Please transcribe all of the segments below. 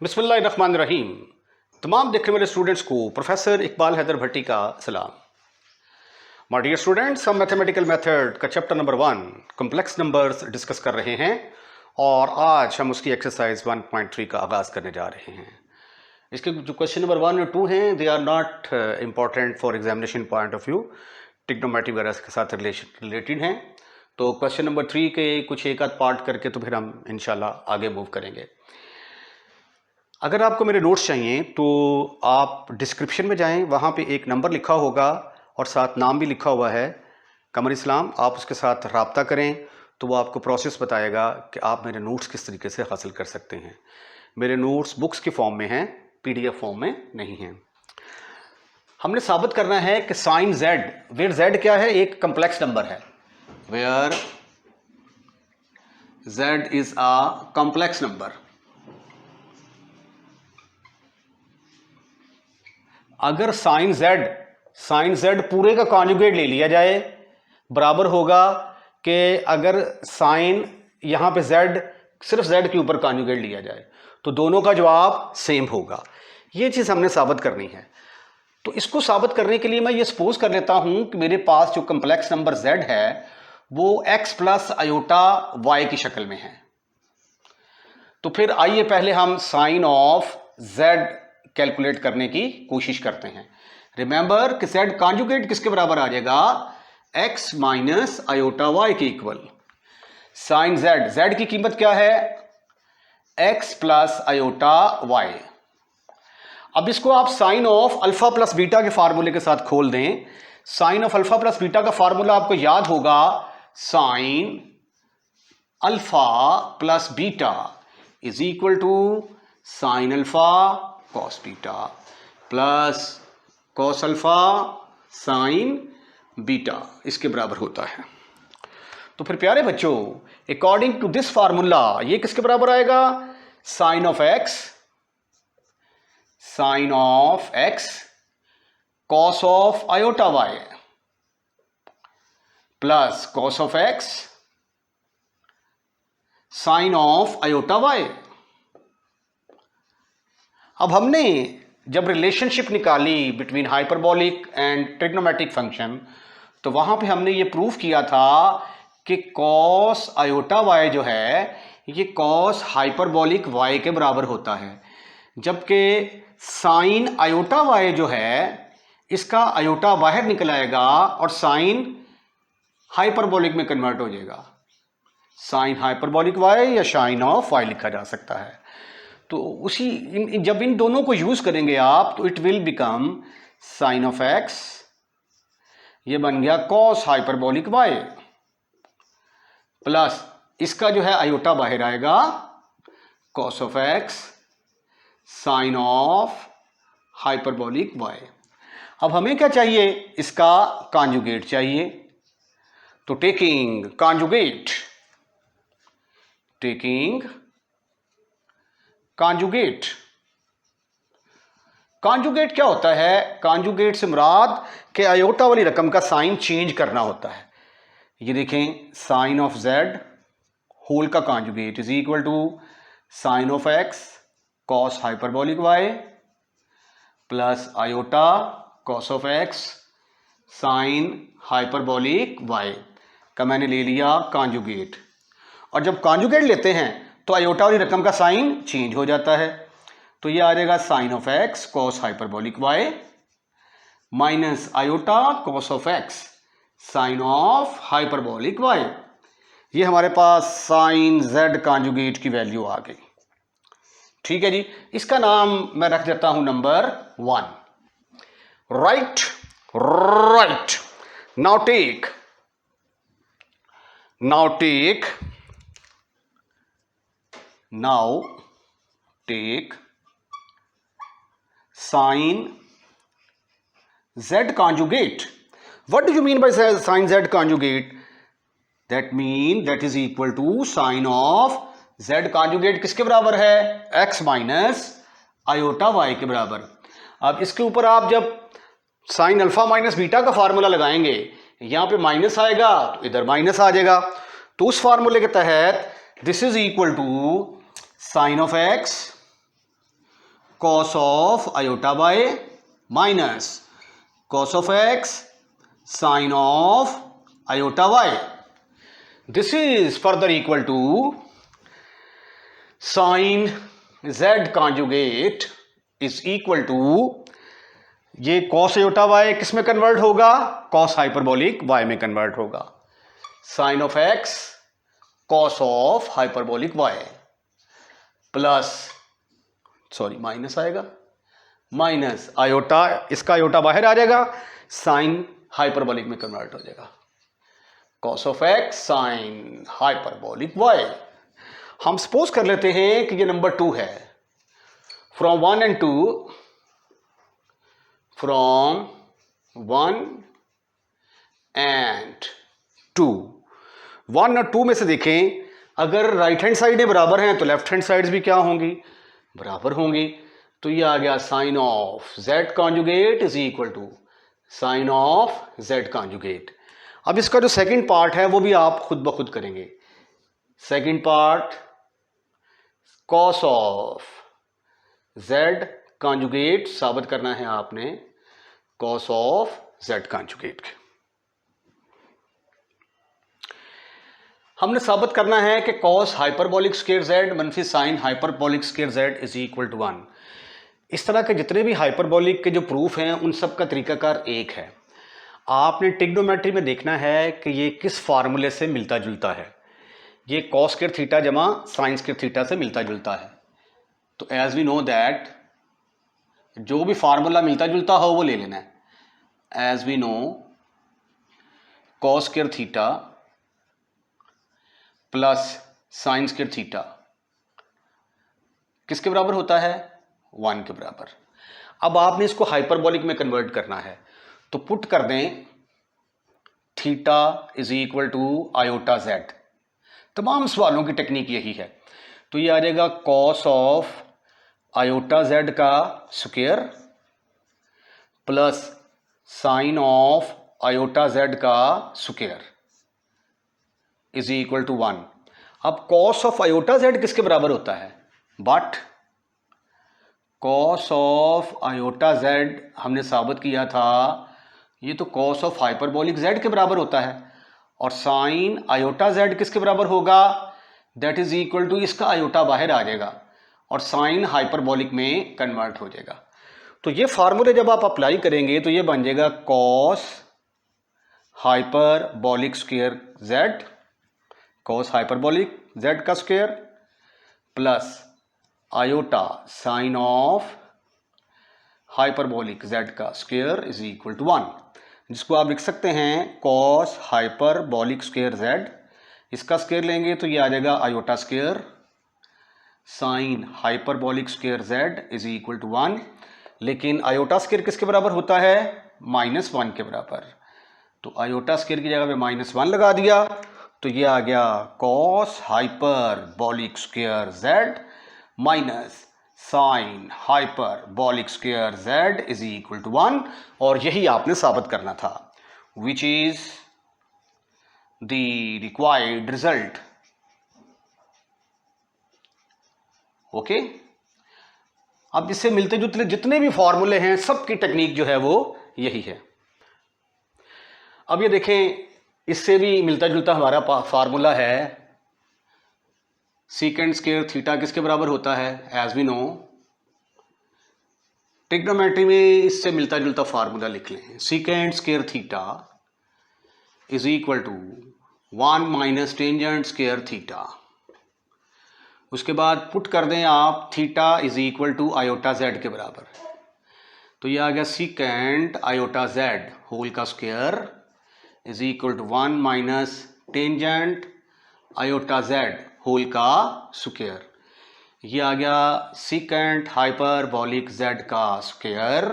बिस्मिल्लाहिर्रहमानिर्रहीम। तमाम देखने वाले स्टूडेंट्स को प्रोफेसर इकबाल हैदर भट्टी का सलाम। माय डियर स्टूडेंट्स, हम मैथमेटिकल मेथड का chapter number 1 complex numbers discuss कर रहे हैं और आज हम उसकी एक्सरसाइज 1.3 का आगाज़ करने जा रहे हैं। इसके जो क्वेश्चन नंबर 1 और 2 हैं, they are not important for examination point of view, trigonometry वगैरह के साथ रिलेटेड हैं। तो क्वेश्चन नंबर 3 के कुछ एक आध पार्ट करके तो फिर हम इंशाल्लाह आगे मूव करेंगे। अगर आपको मेरे नोट्स चाहिए तो आप डिस्क्रिप्शन में जाएं, वहाँ पे एक नंबर लिखा होगा और साथ नाम भी लिखा हुआ है, कमर इस्लाम। आप उसके साथ रब्ता करें तो वो आपको प्रोसेस बताएगा कि आप मेरे नोट्स किस तरीके से हासिल कर सकते हैं। मेरे नोट्स बुक्स के फॉर्म में हैं, PDF फॉर्म में नहीं हैं। हमने साबित करना है कि साइन जेड, वेयर जेड क्या है, एक कम्प्लेक्स नंबर है, where z is a complex number. अगर साइन जेड पूरे का कॉन्जुगेट ले लिया जाए, बराबर होगा कि अगर साइन यहां पे जेड, सिर्फ जेड के ऊपर कॉन्जुगेट लिया जाए तो दोनों का जवाब सेम होगा। ये चीज़ हमने साबित करनी है। तो इसको साबित करने के लिए मैं ये सपोज कर लेता हूं कि मेरे पास जो कम्प्लेक्स नंबर जेड है वो x प्लस आयोटा y की शक्ल में है। तो फिर आइए पहले हम साइन ऑफ जेड कैलकुलेट करने की कोशिश करते हैं। रिमेंबर कि z कॉन्जुगेट किसके बराबर आ जाएगा, x माइनस आयोटा y के इक्वल। साइन z की कीमत क्या है, x प्लस आयोटा y। अब इसको आप sine of alpha plus beta के फार्मूले के साथ खोल दें। Sine of alpha plus beta का फार्मूला आपको याद होगा, sine alpha plus beta is equal to sine alpha cos beta plus cos alpha sine beta, इसके बराबर होता है। तो फिर प्यारे बच्चों, अकॉर्डिंग टू दिस फार्मूला ये किसके बराबर आएगा, sine of x cos of iota y plus cos of x sine of iota y. अब हमने जब रिलेशनशिप निकाली between hyperbolic and trigonometric function, तो वहां पे हमने ये प्रूफ किया था कि कॉस आयोटा वाई जो है ये कॉस हाइपरबोलिक वाई के बराबर होता है, जबकि साइन आयोटा वाई जो है इसका आयोटा बाहर निकल आएगा और साइन हाइपरबोलिक में कन्वर्ट हो जाएगा। साइन हाइपरबोलिक वाई या साइन ऑफ वाई लिखा जा सकता है। तो उसी जब इन दोनों को यूज करेंगे आप तो it will become sine of x, ये बन गया कॉस हाइपरबोलिक वाई, प्लस इसका जो है आयोटा बाहर आएगा, cos of x sine of hyperbolic y. अब हमें क्या चाहिए, इसका कॉन्जुगेट चाहिए। तो टेकिंग कॉन्जुगेट क्या होता है, कॉन्जुगेट से मुराद के आयोटा वाली रकम का साइन चेंज करना होता है। ये देखें, साइन ऑफ जेड होल का conjugate is equal to sine of x cos hyperbolic y plus iota cos of x sine hyperbolic y का मैंने ले लिया कॉन्जुगेट। और जब कॉन्जुगेट लेते हैं तो आयोटा वाली रकम का साइन चेंज हो जाता है। तो ये आ जाएगा sine of x cos hyperbolic y minus iota cos of x sine of hyperbolic y. ये हमारे पास साइन जेड कॉन्जुगेट की वैल्यू आ गई। ठीक है जी, इसका नाम मैं रख देता हूं number 1। Right. Now take sine z conjugate. What do you mean by sin z conjugate? That mean that is equal to sin of z conjugate किसके बराबर है, x माइनस आयोटा y के बराबर। अब इसके ऊपर आप जब साइन अल्फा माइनस बीटा का फार्मूला लगाएंगे, यहां पे माइनस आएगा तो इधर माइनस आ जाएगा। तो उस फार्मूले के तहत this is equal to sine of x cos of iota by minus cos of x sine of iota y. This is further equal to sine z conjugate is equal to, ये cos iota y किस में convert होगा, cos hyperbolic y में convert होगा. Sine of x cos of hyperbolic y plus, sorry minus आएगा, minus iota, इसका iota बाहर आ जाएगा, साइन हाइपरबोलिक में कन्वर्ट हो जाएगा. Cos of x sine hyperbolic y. हम सपोज कर लेते हैं कि ये नंबर 2 है. फ्रॉम 1 and 2, फ्रॉम 1 and 2, 1 और 2 में से देखें, अगर राइट हैंड साइडें बराबर हैं तो लेफ्ट हैंड साइड्स भी क्या होंगी, बराबर होंगी. तो ये आ गया sine of z conjugate is equal to sine of z conjugate. अब इसका जो सेकंड पार्ट है वो भी आप खुद ब खुद करेंगे. Second part cos of z conjugate साबित करना है आपने, कॉस ऑफ z कॉन्जुगेट. हमने साबित करना है कि कॉस हाइपरबोलिक स्क्वायर z मनफी sine hyperbolic square z is equal to 1. इस तरह के जितने भी हाइपरबोलिक के जो प्रूफ हैं उन सब का तरीकाकार एक है. आपने ट्रिग्नोमेट्री में देखना है कि ये किस फार्मूले से मिलता जुलता है. ये कॉस स्क्वायर थीटा जमा साइन स्क्वायर थीटा से मिलता जुलता है. तो एज वी नो दैट जो भी फार्मूला मिलता जुलता हो वो ले लेना है. As we know cos square theta plus sine square theta किसके बराबर होता है, 1 के बराबर. अब आपने इसको हाइपरबोलिक में कन्वर्ट करना है तो पुट कर दें theta is equal to iota z. तमाम सवालों की टेक्निक यही है. तो ये आ जाएगा कॉस ऑफ आयोटा z का square plus sine of iota z का स्क्वायर इज इक्वल टू 1. अब कॉस ऑफ आयोटा z किसके बराबर होता है, but cos of iota z हमने साबित किया था ये तो कॉस ऑफ हाइपरबोलिक z के बराबर होता है. और साइन आयोटा z किसके बराबर होगा, दैट इज इक्वल टू, इसका आयोटा बाहर आ जाएगा और साइन हाइपरबोलिक में कन्वर्ट हो जाएगा. तो ये फार्मूले जब आप अप्लाई करेंगे तो ये बन जाएगा cos hyperbolic square z, cos hyperbolic z का square plus iota sine of hyperbolic z का स्क्वायर इज इक्वल टू 1, जिसको आप लिख सकते हैं कॉस हाइपरबोलिक स्क्वायर z. इसका स्क्वायर लेंगे तो ये आ जाएगा iota square sine hyperbolic square z is equal to 1. लेकिन आयोटा स्क्वायर किसके बराबर होता है, -1 के बराबर. तो आयोटा स्क्वायर की जगह पे -1 लगा दिया तो ये आ गया cos hyperbolic square z minus sine hyperbolic square z is equal to 1. और यही आपने साबित करना था, which is the required result. Okay. अब इससे मिलते जुलते जितने भी फॉर्मूले हैं सबकी टेक्निक जो है वो यही है. अब ये देखें, इससे भी मिलता जुलता हमारा फार्मूला है सीकेंड स्क्वायर थीटा किसके बराबर होता है, एज वी नो ट्रिग्नोमेट्री में इससे मिलता जुलता फार्मूला लिख लें. Secant square theta is equal to 1 minus tangent square theta. उसके बाद पुट कर दें आप theta is equal to iota z के बराबर. तो ये आ गया सीकेंड आयोटा z होल का square is equal to 1 minus tangent iota z whole का स्क्वायर. ये आ गया सीकेंट हाइपरबोलिक z का square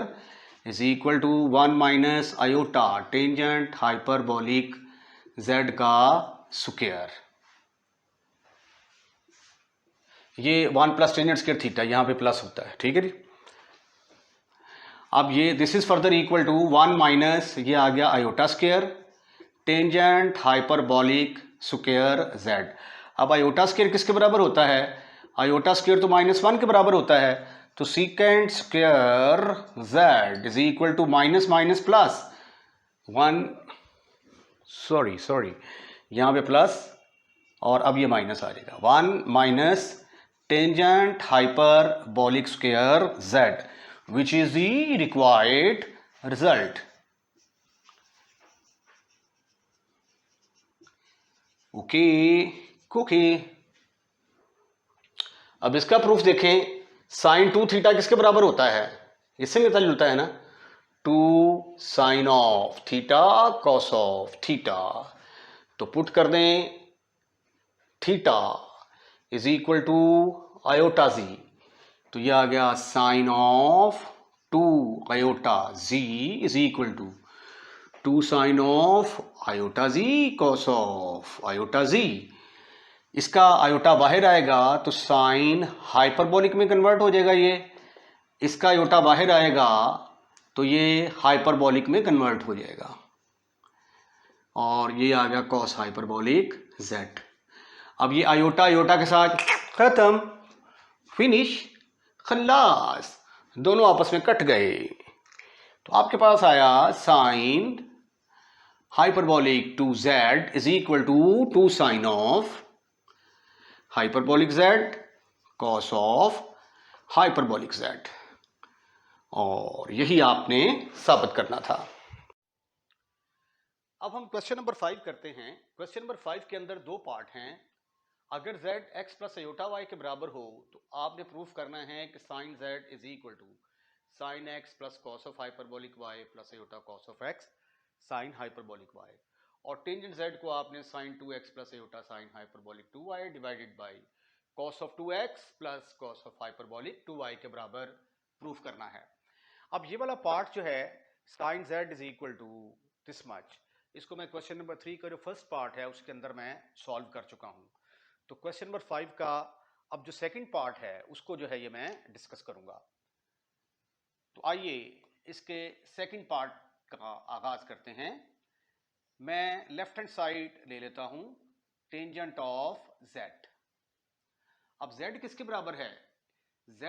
is equal to 1 minus iota tangent hyperbolic z का स्क्वायर. ये 1 प्लस टेंजेंट स्क्वायर थीटा यहाँ पे प्लस होता है, ठीक है जी. अब ये this is further equal to 1 minus, ये आ गया iota square tangent hyperbolic square z. अब आयोटा स्क्वायर किसके बराबर होता है, आयोटा स्क्वायर तो -1 के बराबर होता है. तो secant square z is equal to minus minus plus 1, sorry यहां पे प्लस और अब ये माइनस आ जाएगा 1 minus tangent hyperbolic square z which is the required result. Okay okay, अब इसका प्रूफ देखें। साइन 2 थीटा किसके बराबर होता है? इससे मिलता जुलता है ना, 2 sine of theta cos of theta. तो पुट कर दें theta is equal to iota G, तो ये आ गया sine of 2 iota G is equal to 2 sine of iota G cos of iota G. इसका आयोटा बाहर आएगा तो साइन हाइपरबोलिक में कन्वर्ट हो जाएगा ये, इसका आयोटा बाहर आएगा तो ये हाइपरबोलिक में कन्वर्ट हो जाएगा और ये आ गया कॉस हाइपरबोलिक z। अब ये आयोटा आयोटा के साथ खत्म, फिनिश, खल्लास, दोनों आपस में कट गए। तो आपके पास आया sine hyperbolic 2z is equal to 2 sine of hyperbolic z cos of hyperbolic z, और यही आपने साबित करना था। अब हम क्वेश्चन नंबर 5 करते हैं। क्वेश्चन नंबर 5 के अंदर दो पार्ट हैं। अगर z x plus iota y के बराबर हो तो आपने प्रूफ करना है कि sine z is equal to sine x plus cos of hyperbolic y plus iota cos of x sine hyperbolic y, और टेंजेंट z को आपने sine 2x plus iota sine hyperbolic 2y divided by cos of 2x plus cos of hyperbolic 2y के बराबर proof करना है। अब ये वाला पार्ट जो है sine z is equal to this much, इसको मैं क्वेश्चन नंबर 3 का जो फर्स्ट पार्ट है उसके अंदर मैं सॉल्व कर चुका हूं। तो क्वेश्चन नंबर 5 का अब जो सेकंड पार्ट है उसको जो है ये मैं डिस्कस करूंगा। तो आइए इसके सेकंड पार्ट का आगाज करते हैं। मैं लेफ्ट हैंड साइड ले लेता हूं टेंजेंट ऑफ z। अब z किसके बराबर है? z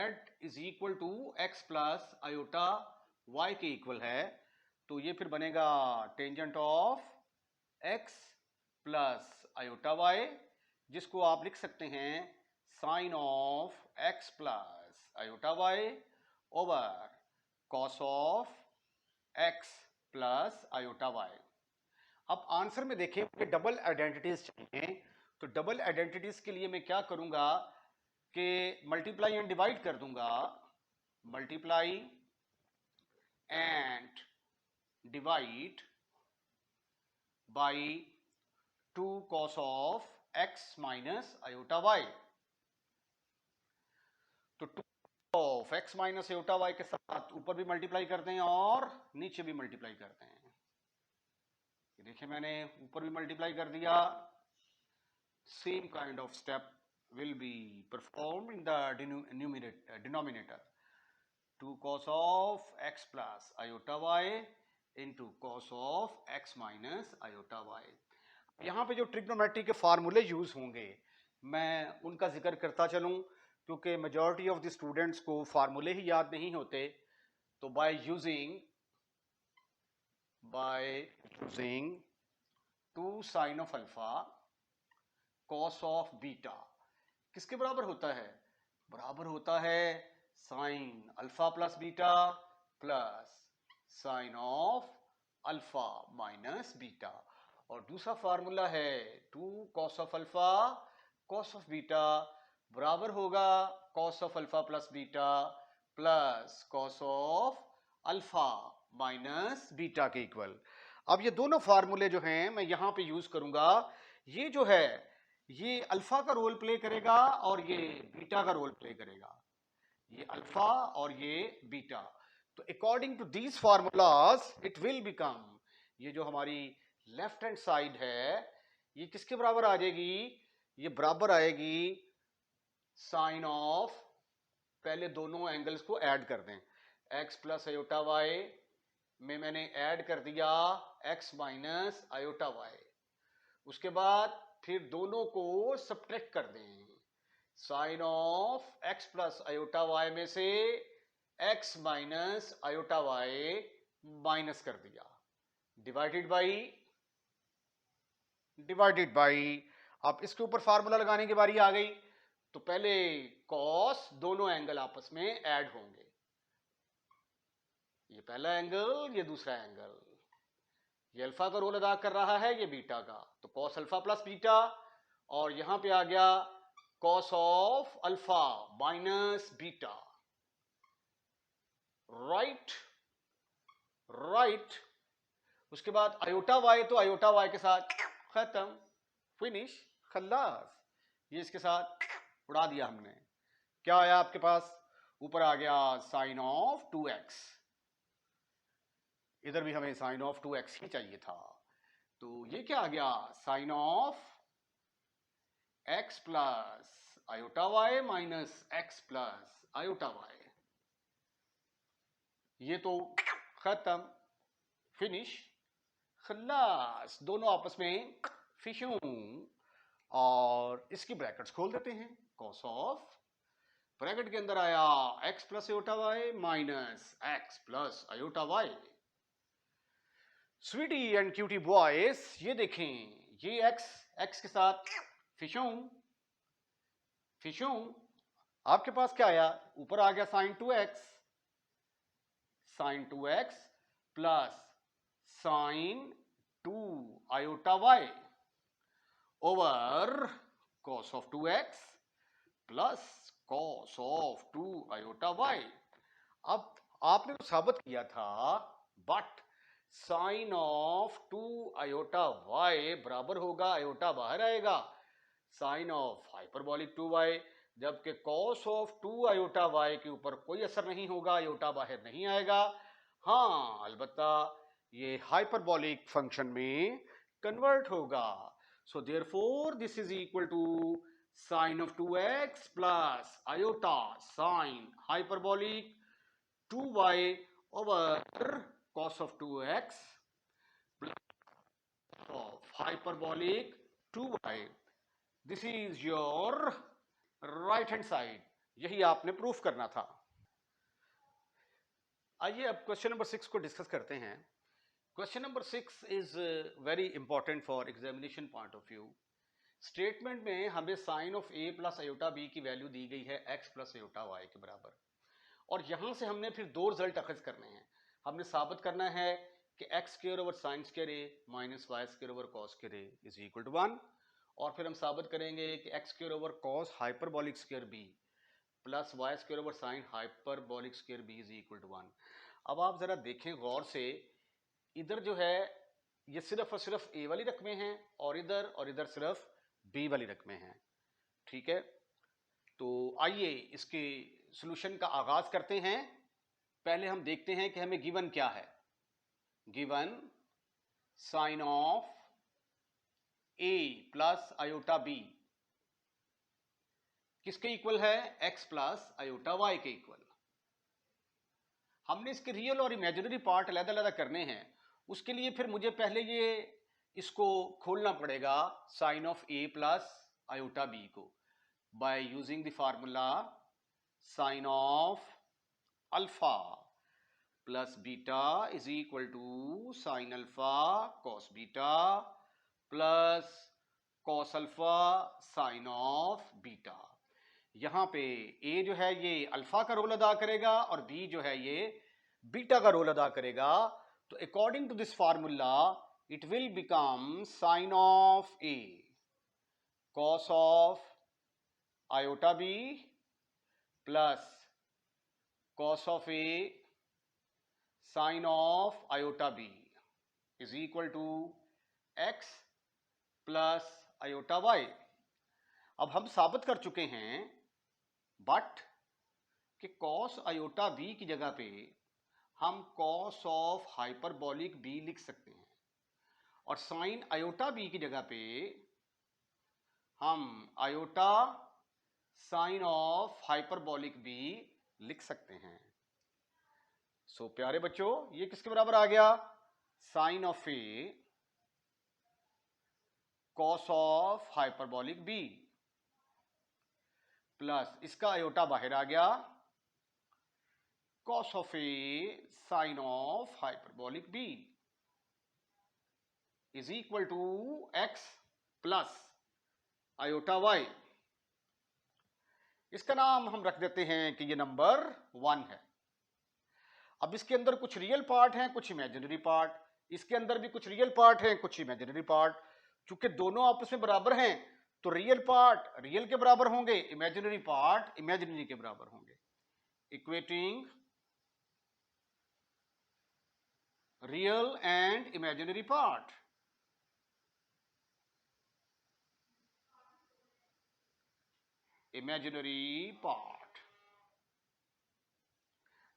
is equal to x plus iota y के इक्वल है, तो ये फिर बनेगा tangent of x plus iota y, जिसको आप लिख सकते हैं sine of x plus iota y over cos of x plus iota y। अब आंसर में देखें मुझे डबल आइडेंटिटीज चाहिए, तो डबल आइडेंटिटीज के लिए मैं क्या करूंगा कि मल्टीप्लाई एंड डिवाइड कर दूंगा, multiply and divide by 2 cos of x minus iota y। तो 2 of x minus iota y के साथ ऊपर भी मल्टीप्लाई करते हैं और नीचे भी मल्टीप्लाई करते हैं। देखिए मैंने ऊपर भी मल्टीप्लाई कर दिया, same kind of step will be performed in the denominator, 2 cos of x plus iota y into cos of x minus iota y। यहाँ पे जो ट्रिग्नोमेट्री के फार्मूले यूज होंगे मैं उनका जिक्र करता चलूं, क्योंकि मेजॉरिटी ऑफ द स्टूडेंट्स को फार्मूले ही याद नहीं होते। तो by using 2 sine of alpha cos of beta किसके बराबर होता है? बराबर होता है sine alpha plus beta plus sine of alpha minus beta, और दूसरा फार्मूला है 2 cos of alpha cos of beta बराबर होगा cos of alpha plus beta plus cos of alpha minus beta के इक्वल। अब ये दोनों फार्मूले जो हैं मैं यहां पे यूज करूंगा। ये जो है ये अल्फा का रोल प्ले करेगा और ये बीटा का रोल प्ले करेगा, ये अल्फा और ये बीटा। तो according to these formulas it will become, ये जो हमारी लेफ्ट हैंड साइड है ये किसके बराबर आ जाएगी? ये बराबर आएगी साइन ऑफ, पहले दोनों एंगल्स को ऐड कर दें, x प्लस आयोटा y में मैंने ऐड कर दिया x माइनस आयोटा y, उसके बाद फिर दोनों को सब्ट्रैक्ट कर दें, sine of x plus iota y में से x minus iota y minus कर दिया, डिवाइडेड बाई अब इसके ऊपर फार्मूला लगाने की बारी आ गई। तो पहले कॉस, दोनों एंगल आपस में ऐड होंगे, ये पहला एंगल, ये दूसरा एंगल, ये अल्फा का रोल अदा कर रहा है, ये बीटा का, तो कॉस अल्फा प्लस बीटा, और यहां पे आ गया cos of alpha minus beta, right. उसके बाद आयोटा वाई, तो आयोटा वाई के साथ खत्म, फिनिश, खल्लास, ये इसके साथ उड़ा दिया हमने। क्या आया आपके पास? ऊपर आ गया साइन ऑफ 2x, इधर भी हमें साइन ऑफ 2x ही चाहिए था, तो ये क्या आ गया? Sine of x plus iota y minus x plus iota y, ये तो खत्म, फिनिश, खल्लास, दोनों आपस में फिशूं, और इसकी ब्रैकेट्स खोल देते हैं। कॉस ऑफ, ब्रैकेट के अंदर आया x plus iota y minus x plus iota y. Sweetie and cutie boys, ये देखें, ये x के साथ फिशूं, आपके पास क्या आया? ऊपर आ गया sine 2x plus sine 2 iota y over cos of 2x plus cos of 2 iota y. अब आपने तो साबित किया था, but sine of 2 iota y बराबर होगा, आयोटा बाहर आएगा, साइन ऑफ हाइपरबॉलिक 2y, जबकि कॉस ऑफ 2 आयोटा वाई के ऊपर कोई असर नहीं होगा, आयोटा बाहर नहीं आएगा। हाँ, अलबत्ता ये हाइपरबॉलिक फंक्शन में कन्वर्ट होगा। So therefore this is equal to sine of 2x plus iota sine hyperbolic 2y over cos of 2x plus of hyperbolic 2y। This is your right hand side, यही आपने proof करना था। आइए अब question number 6 को discuss करते हैं। Question number 6 is very important for examination point of view. Statement में हमें sine of a plus iota b की वैल्यू दी गई है x प्लस आयोटा y के बराबर, और यहां से हमने फिर दो रिजल्ट अखज करने हैं। हमने साबित करना है कि x square over sine square A minus Y square over cos square a is equal to 1, और फिर हम साबित करेंगे कि x square over cos hyperbolic square b plus y square over sine hyperbolic square B is equal to 1। अब आप जरा देखें गौर से, इधर जो है ये सिर्फ और सिर्फ ए वाली रकमें हैं, और इधर सिर्फ बी वाली रकमें हैं, ठीक है। तो आइए इसके सॉल्यूशन का आगाज करते हैं। पहले हम देखते हैं कि हमें गिवन क्या है। Given sine of a plus iota b किसके इक्वल है? एक्स प्लस आयोटा वाई के इक्वल। हमने इसके रियल और इमेजिनरी पार्ट अलग-अलग करने हैं, उसके लिए फिर मुझे पहले ये इसको खोलना पड़ेगा, sine of a plus iota b को, by using the formula sin of alpha plus beta is equal to sin alpha cos beta plus cos alpha sin of beta। यहां पे a जो है ये अल्फा का रोल अदा करेगा और b जो है ये बीटा का रोल अदा करेगा। तो according to this formula it will become sine of a cos of iota b plus cos of a sine of iota b is equal to x plus iota y. अब हम साबित कर चुके हैं बट कि कॉस आयोटा बी की जगह पे हम कॉस ऑफ हाइपरबॉलिक बी लिख सकते हैं, और साइन आयोटा बी की जगह पे हम iota sine of hyperbolic b लिख सकते हैं। सो प्यारे बच्चों, ये किसके बराबर आ गया? Sine of a cos of hyperbolic b plus इसका आयोटा बाहर आ गया, cos of a sine of hyperbolic B is equal to x plus iota y. इसका नाम हम रख देते हैं कि ये नंबर 1 है। अब इसके अंदर कुछ रियल पार्ट हैं, कुछ इमेजिनरी पार्ट, इसके अंदर भी कुछ रियल पार्ट हैं, कुछ इमेजिनरी पार्ट। चूंकि दोनों आपस में बराबर हैं तो रियल पार्ट रियल के बराबर होंगे, इमेजिनरी पार्ट इमेजिनरी के बराबर होंगे। Equating real and imaginary part. Imaginary part,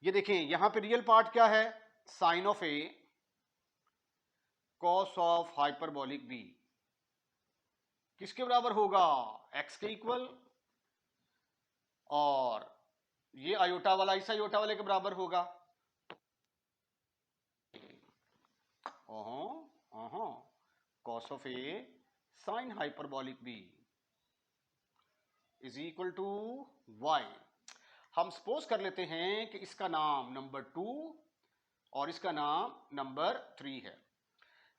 ये देखें यहां पे रियल पार्ट क्या है, sine of a cos of hyperbolic b किसके बराबर होगा, एक्स के इक्वल, और ये आयोटा वाला इस आयोटा वाले के बराबर होगा। Cos of a sine hyperbolic B is equal to y. हम सपोज कर लेते हैं कि इसका नाम नंबर 2 और इसका नाम नंबर 3 है।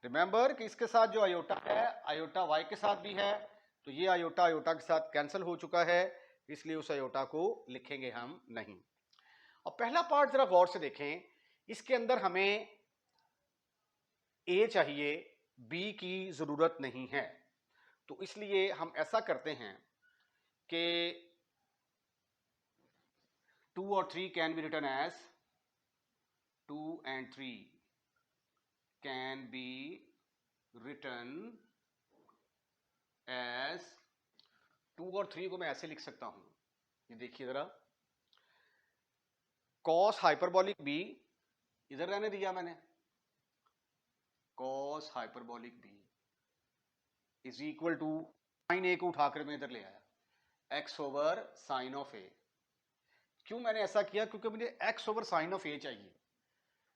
रिमेंबर कि इसके साथ जो आयोटा है आयोटा वाई के साथ भी है, तो ये आयोटा आयोटा के साथ कैंसिल हो चुका है, इसलिए उस आयोटा को लिखेंगे हम नहीं। अब पहला पार्ट जरा गौर से देखें, इसके अंदर हमें ए चाहिए, बी की जरूरत नहीं है, तो इसलिए हम ऐसा करते हैं कि 2 और 3 can be written as 2 and 3 can be written as 2 और 3 को मैं ऐसे लिख सकता हूं, ये देखिए जरा, कॉस हाइपरबोलिक बी इधर रहने दिया मैंने, cos hyperbolic B is equal to sine A को उठाकर मैं इधर ले आया, X over sine of A. क्यों मैंने ऐसा किया, क्योंकि मुझे X over sine of A चाहिए,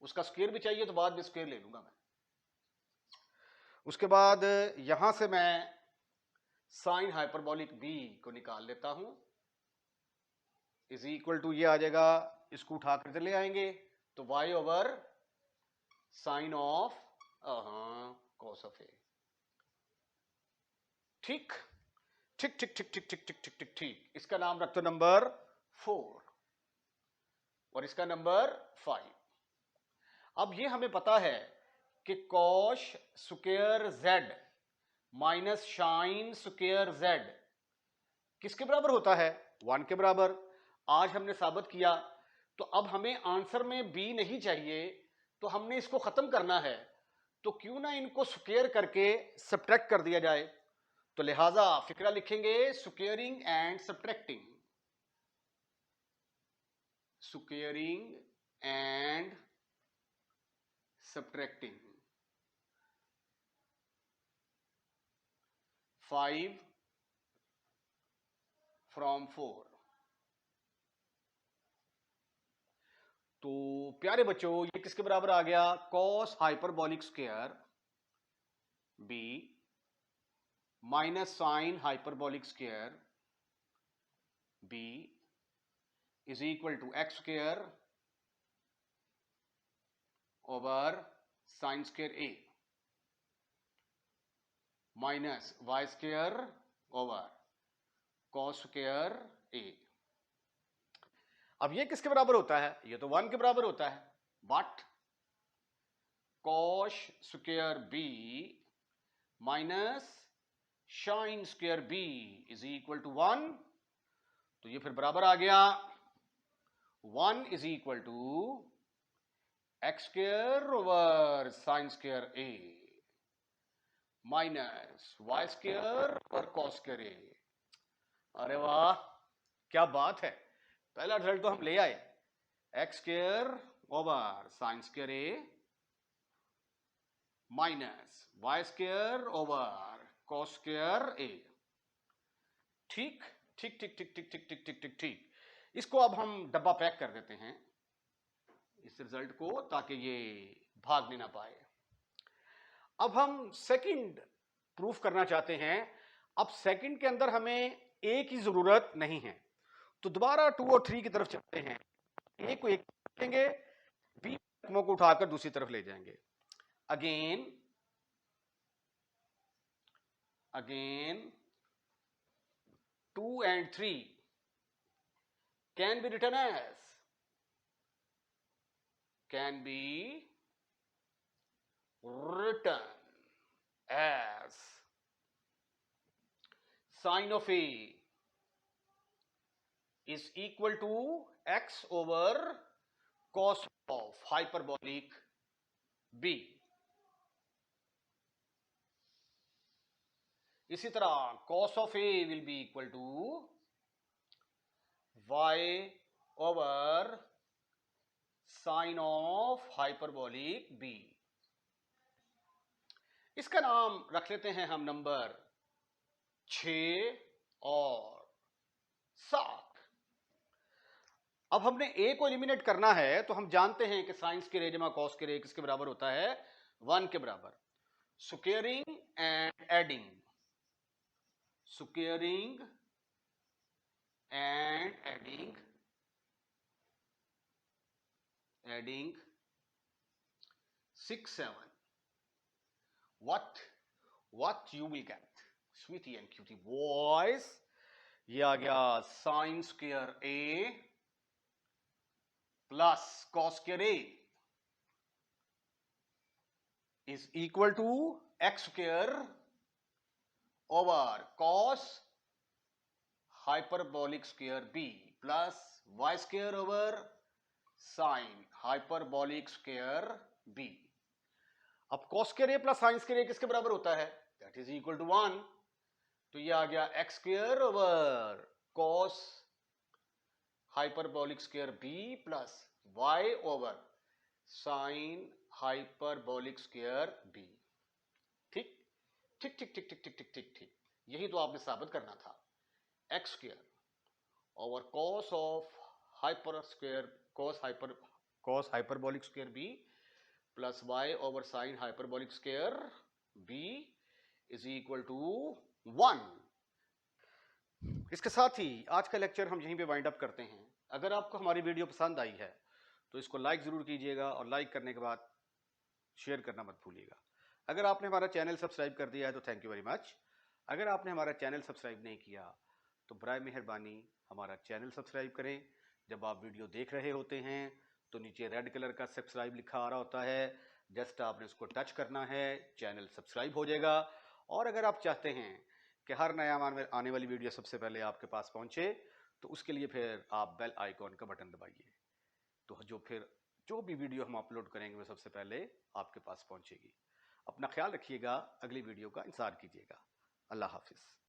उसका स्क्वायर भी चाहिए तो बाद में स्क्वायर ले लूंगा मैं। उसके बाद यहां से मैं साइन हाइपरबोलिक बी को निकाल लेता हूं, इज इक्वल टू ये आ जाएगा, इसको उठाकर इधर ले आएंगे तो Y over sine of cos of A. ठीक ठीक ठीक ठीक ठीक ठीक ठीक ठीक ठीक ठीक, इसका नाम रखते नंबर 4 और इसका नंबर 5। अब ये हमें पता है कि cosh square Z minus sine square Z किसके बराबर होता है, 1 के बराबर। आज हमने साबित किया, तो अब हमें आंसर में बी नहीं चाहिए, तो हमने इसको खत्म करना है, तो क्यों ना इनको स्क्वायर करके सब्ट्रैक्ट कर दिया जाए। तो लिहाजा फिक्रा लिखेंगे squaring and subtracting, squaring and subtracting. 5 from 4। तो प्यारे बच्चों ये किसके बराबर आ गया, cos hyperbolic square B minus sine hyperbolic square B is equal to x square over sine square A minus Y square over cos square A. अब ये किसके बराबर होता है, ये तो 1 के बराबर होता है, but cos square B minus sine square B is equal to 1, तो ये फिर बराबर आ गया 1 is equal to x square over sine square A minus Y square और कॉस स्क्वायर ए। अरे वाह क्या बात है, पहला रिजल्ट तो हम ले आए, X square over sine square A minus Y square over cos square A. ठीक ठीक ठीक ठीक ठीक ठीक ठीक ठीक ठीक ठीक, इसको अब हम डब्बा पैक कर देते हैं इस रिजल्ट को, ताकि ये भागने ना पाए। अब हम सेकंड प्रूफ करना चाहते हैं। अब सेकंड के अंदर हमें ए की जरूरत नहीं है, तो दोबारा 2 और 3 की तरफ चलते हैं। ए को एक लेंगे, बी रकमों को उठाकर दूसरी तरफ ले जाएंगे। Again 2 and 3 can be written as sine of A is equal to x over cos of hyperbolic B. इसी तरह cos of A will be equal to y over sine of hyperbolic B. इसका नाम रख लेते हैं हम number 6 और 7। अब हमने a को एलिमिनेट करना है, तो हम जानते हैं कि साइन स्क्वायर जमा कॉस स्क्वायर किसके बराबर होता है, 1 के बराबर। Squaring and adding, squaring and adding 6, 7, what you will get, sweetie and cutie boys, ये आ गया sine square A plus cos square A is equal to x square over cos hyperbolic square B plus y square over sin hyperbolic square B. अब cos square A plus sin square A किसके बराबर होता है, that is equal to 1, तो ये आ गया x square over cos hyperbolic square B plus y over sin hyperbolic square B. ठीक ठीक ठीक ठीक ठीक ठीक ठीक ठीक ठीक, यही तो आपने साबित करना था। x square over cos of cos hyperbolic square B plus y over sin hyperbolic square B is equal to 1। इसके साथ ही आज का लेक्चर हम यहीं पे वाइंड अप करते हैं। अगर आपको हमारी वीडियो पसंद आई है तो इसको लाइक ज़रूर कीजिएगा और लाइक करने के बाद शेयर करना मत भूलिएगा। अगर आपने हमारा चैनल सब्सक्राइब कर दिया है तो थैंक यू वेरी मच। अगर आपने हमारा चैनल सब्सक्राइब नहीं किया तो बराए मेहरबानी हमारा चैनल सब्सक्राइब करें। जब आप वीडियो देख रहे होते हैं तो नीचे रेड कलर का सब्सक्राइब लिखा आ रहा होता है, जस्ट आपने उसको टच करना है, चैनल सब्सक्राइब हो जाएगा। और अगर आप चाहते हैं कि हर नया आने वाली वीडियो सबसे पहले आपके पास पहुंचे तो उसके लिए फिर आप बेल आइकॉन का बटन दबाइए, तो जो भी वीडियो हम अपलोड करेंगे वो सबसे पहले आपके पास पहुंचेगी। अपना ख्याल रखिएगा, अगली वीडियो का इंतजार कीजिएगा। अल्लाह हाफिज़।